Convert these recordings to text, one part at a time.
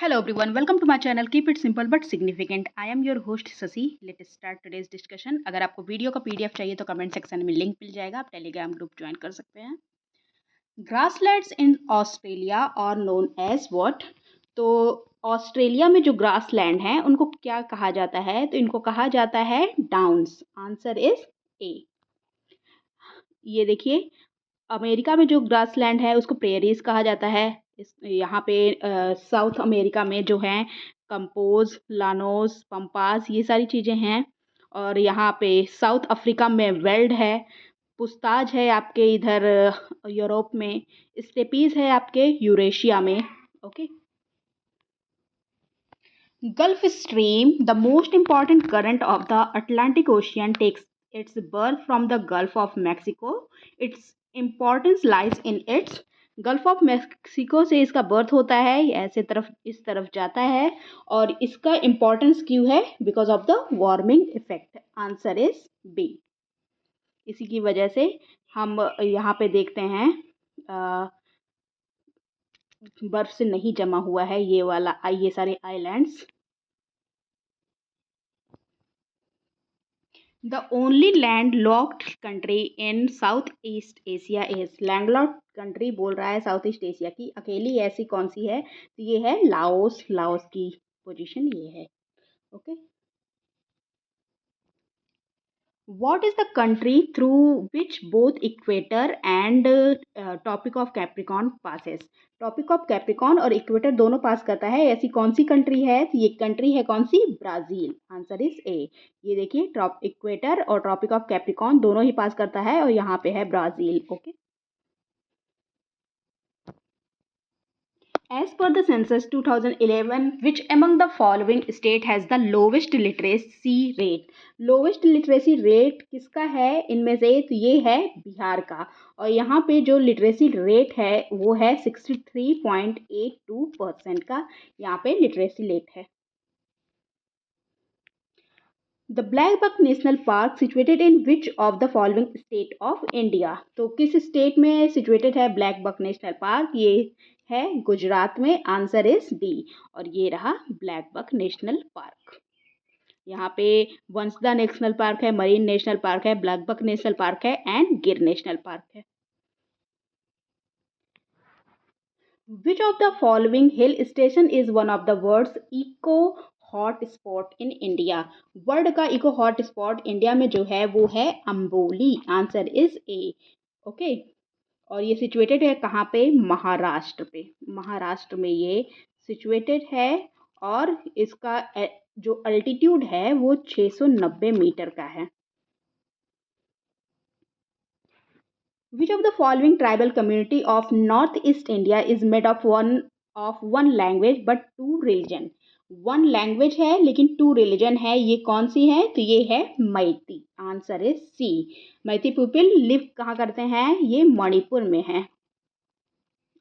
Hello everyone, welcome to my channel. Keep it simple but significant. I am your host Sasi. Let's start today's discussion. अगर आपको video का PDF चाहिए तो comment section में link मिल जाएगा, आप Telegram group join कर सकते हैं. ग्रासलैंड्स इन ऑस्ट्रेलिया और नोन एज व्हाट. तो ऑस्ट्रेलिया में जो ग्रासलैंड हैं उनको क्या कहा जाता है? तो इनको कहा जाता है डाउन्स. आंसर इज ए. ये देखिए, अमेरिका में जो ग्रासलैंड है उसको प्रेरीज कहा जाता है. यहाँ पे साउथ अमेरिका में जो हैं कंपोज, लानोस, पंपास, ये सारी चीज़ें हैं. और यहाँ पे साउथ अफ्रीका में वेल्ड है, पुस्ताज है आपके इधर यूरोप में, स्टेपीज है आपके यूरेशिया में. Okay. Gulf Stream, the most important current of the Atlantic Ocean, takes its birth from the Gulf of Mexico. Its importance lies in its gulf of Mexico से इसका बर्थ होता है, ऐसे तरफ इस तरफ जाता है. और इसका इम्पोर्टेंस क्यों है? Because of the warming effect. Answer is B. इसी की वजह से हम यहाँ पे देखते हैं बर्फ से नहीं जमा हुआ है ये सारे islands. The only landlocked country in Southeast Asia is. Landlocked country बोल रहा है साउथ ईस्ट एशिया की अकेली ऐसी कौन सी है? तो ये है लाओस. लाओस की पोजीशन ये है. Okay. What is the country through which both equator and topic of Capricorn passes? Topic of Capricorn और इक्वेटर दोनों पास करता है, ऐसी कौन सी कंट्री है? तो ये कंट्री है कौन सी? ब्राज़ील. आंसर इज ए. ये देखिए, इक्वेटर और ट्रॉपिक ऑफ कैप्रिकॉन दोनों ही पास करता है और यहाँ पे है Brazil. Okay. As per the census 2011, which among the following state has the lowest literacy rate? Lowest literacy rate किसका है इनमें से? तो ये है बिहार का. और यहाँ पे जो लिटरेसी रेट है वो है 63.82% का. यहाँ पे लिटरेसी रेट है. The Black Buck National Park situated in which of the following state of India? तो किस स्टेट में सिचुएटेड है ब्लैक बक नेशनल पार्क? ये है गुजरात में. Answer is D. और ये रहा ब्लैक बक नेशनल पार्क. यहाँ पे वंसदा नेशनल पार्क है, मरीन नेशनल पार्क है, ब्लैक बक नेशनल पार्क है एंड गिर नेशनल पार्क है. Which of the following hill station is one of the world's eco hot spot in India? World का eco hot spot India में जो है वो है Amboli. Answer is A. Okay. और ये सिचुएटेड है कहाँ पे? महाराष्ट्र पे. महाराष्ट्र में ये सिचुएटेड है और इसका जो अल्टीट्यूड है वो 690 मीटर का है. Which of the following tribal community of Northeast India is made of one language but two religion? One language है लेकिन टू रिलीजन है. ये कौन सी है? तो ये है Métis. Answer is C. Métis people live कहाँ करते हैं? ये मणिपुर में है.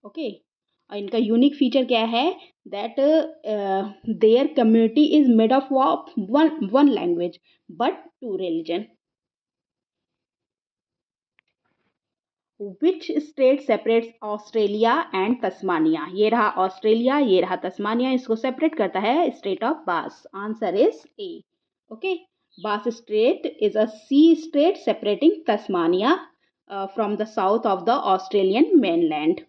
ओके. और इनका यूनिक फीचर क्या है? That their community is made of one language but two religion. Which strait separates Australia and Tasmania? ये रहा ऑस्ट्रेलिया, ये रहा तस्मानिया. इसको सेपरेट करता है strait of Bass. Answer is A. Okay. Bass strait is a sea strait separating Tasmania from the south of the Australian mainland.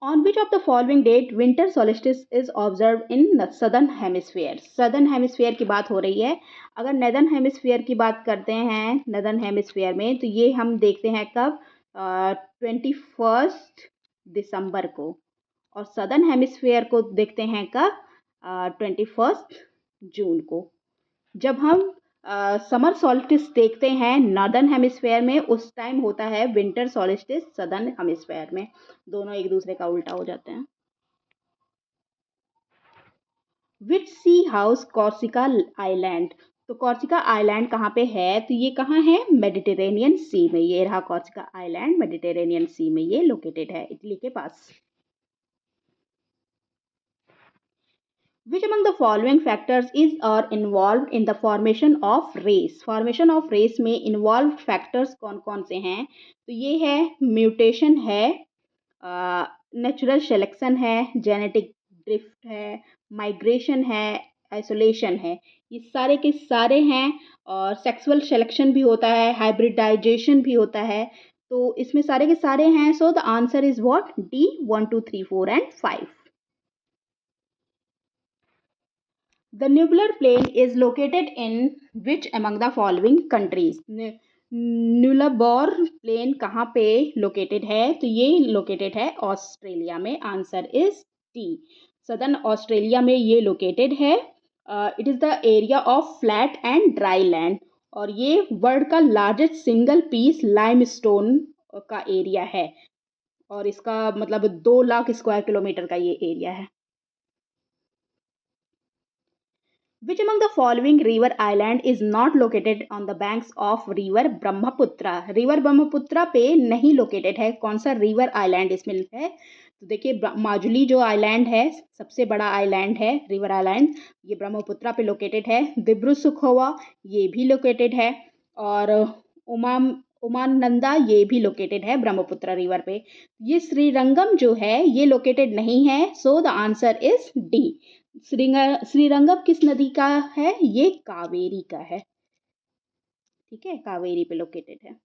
On which of the following date winter solstice is observed in the southern hemisphere? southern hemisphere की बात हो रही है. अगर northern hemisphere की बात करते हैं northern hemisphere में, तो ये हम देखते हैं कब? 21 दिसंबर को. और southern hemisphere को देखते हैं कब? 21 जून को. जब हम समर सॉल्स्टिस देखते हैं नॉर्दर्न हेमिस्फेयर में, उस टाइम होता है विंटर सॉल्स्टिस सदर्न हेमिस्फेयर में. दोनों एक दूसरे का उल्टा हो जाते हैं. विच सी हाउस कॉर्सिका आइलैंड? तो कॉर्सिका आइलैंड कहाँ पे है? तो ये कहाँ है? मेडिटेरेनियन सी में. ये रहा कॉर्सिका आइलैंड, मेडिटेरेनियन सी में ये लोकेटेड है, इटली के पास. Which among the following factors is or involved in the formation of race? Formation of race में involved factors कौन कौन से हैं? तो ये है म्यूटेशन है, नेचुरल सिलेक्शन है, जेनेटिक ड्रिफ्ट है, माइग्रेशन है, आइसोलेशन है, ये सारे के सारे हैं। और सेक्सुअल सिलेक्शन भी होता है, हाइब्रिडाइजेशन भी होता है, तो इसमें सारे के सारे हैं। So the answer is what? D, 1 2 3 4 and 5। The nuclear plane is located in which among the following countries? Nullarbor plain कहाँ पे लोकेटेड है? तो ये लोकेटेड है ऑस्ट्रेलिया में। Answer is D, southern Australia में ये लोकेटेड है। It is the area of flat and dry land, और ये वर्ल्ड का लार्जेस्ट सिंगल पीस लाइमस्टोन का एरिया है, और इसका मतलब 2 लाख स्क्वायर किलोमीटर का ये एरिया है। Which among the following river island is not located on the banks of river Brahmaputra? River Brahmaputra पे नहीं लोकेटेड है। कौन सा रिवर आइलैंड इसमें है? तो देखिए, माजुली जो आइलैंड है, सबसे बड़ा आइलैंड है रिवर आइलैंड, ये ब्रह्मपुत्रा पे लोकेटेड है। दिब्रू सुखोवा ये भी लोकेटेड है, और उमानंदा ये भी लोकेटेड है ब्रह्मपुत्रा रिवर पे। ये श्रीरंगम जो है ये लोकेटेड नहीं है। So the answer is D. Srirangam किस नदी का है? ये कावेरी का है। ठीक है, कावेरी पे लोकेटेड है।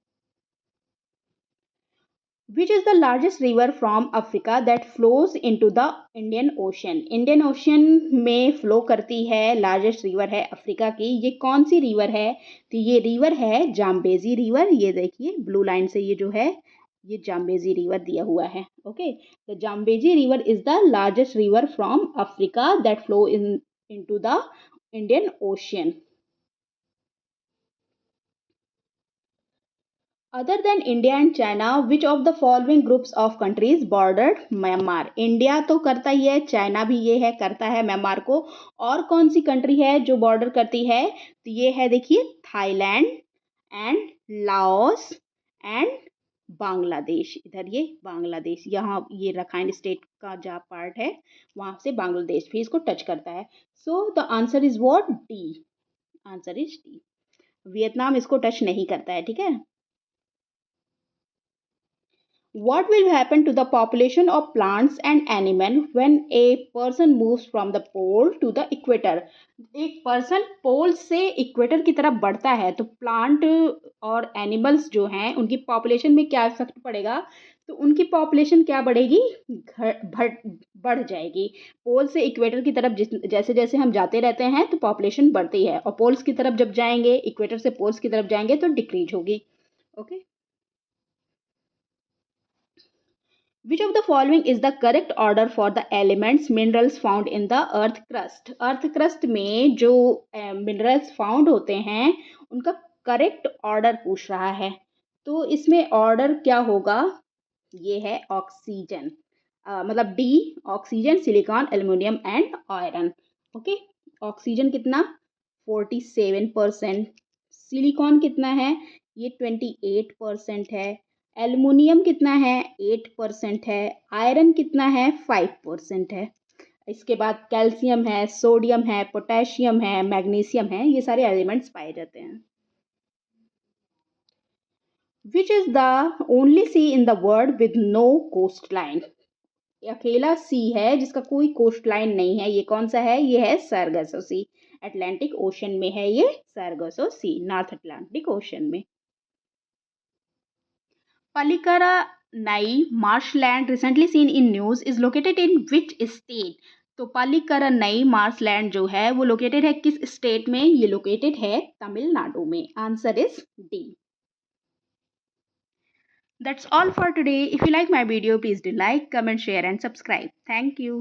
Which is the largest river from Africa that flows into the Indian Ocean? Indian ocean में फ्लो करती है, लार्जेस्ट रिवर है अफ्रीका की। ये कौन सी रिवर है? तो ये रिवर है जाम्बेजी रिवर। ये देखिए ब्लू लाइन से ये जो है ये जाम्बेजी रिवर दिया हुआ है। Okay, the Zambezi river is the largest river from Africa that flow into the Indian ocean. Other than India and China, which of the following groups of countries bordered Myanmar? India तो करता ही है, China भी ये है करता है Myanmar को, और कौन सी कंट्री है जो बॉर्डर करती है? तो ये है देखिए Thailand and Laos and Bangladesh. इधर ये बांग्लादेश, यहाँ ये रखाइन स्टेट का जहाँ पार्ट है वहाँ से बांग्लादेश भी इसको टच करता है। So the answer is what? D. Answer is D. Vietnam इसको टच नहीं करता है। ठीक है। What will happen to the population of plants and animals when a person moves from the pole to the equator? एक person पोल से equator की तरफ बढ़ता है तो प्लांट और एनिमल्स जो हैं उनकी पॉपुलेशन में क्या इफेक्ट पड़ेगा? तो उनकी पॉपुलेशन क्या बढ़ेगी? बढ़ जाएगी। पोल से इक्वेटर की तरफ जैसे जैसे हम जाते रहते हैं तो पॉपुलेशन बढ़ती है, और पोल्स की तरफ जब जाएंगे, इक्वेटर से पोल्स की तरफ जाएंगे तो डिक्रीज होगी। Okay. Which of the following is the correct order for the elements minerals found in the earth crust? Earth crust में जो मिनरल्स फाउंड होते हैं उनका करेक्ट ऑर्डर पूछ रहा है, तो इसमें ऑर्डर क्या होगा? ये है ऑक्सीजन, मतलब D, oxygen, silicon, aluminium and iron. Okay, oxygen कितना? 47%। सिलिकॉन कितना है? ये 28% है। एल्युमिनियम कितना है? 8% है। आयरन कितना है? 5% है। इसके बाद कैल्शियम है, सोडियम है, पोटेशियम है, मैग्नीशियम है, ये सारे एलिमेंट्स पाए जाते हैं। Which is the only sea in the world with no coast line? अकेला सी है जिसका कोई कोस्ट लाइन नहीं है, ये कौन सा है? ये है सार्गासो सी। अटलांटिक ओशन में है ये सार्गासो सी, नॉर्थ अटलांटिक ओशन में। Palikanai marshland recently seen in news is located in which state? तो पालिकरनई मार्शलैंड जो है वो लोकेटेड है किस स्टेट में? ये लोकेटेड है तमिलनाडु में। Answer is D. That's all for today. If you like my video, please do like, comment, share and subscribe. Thank you.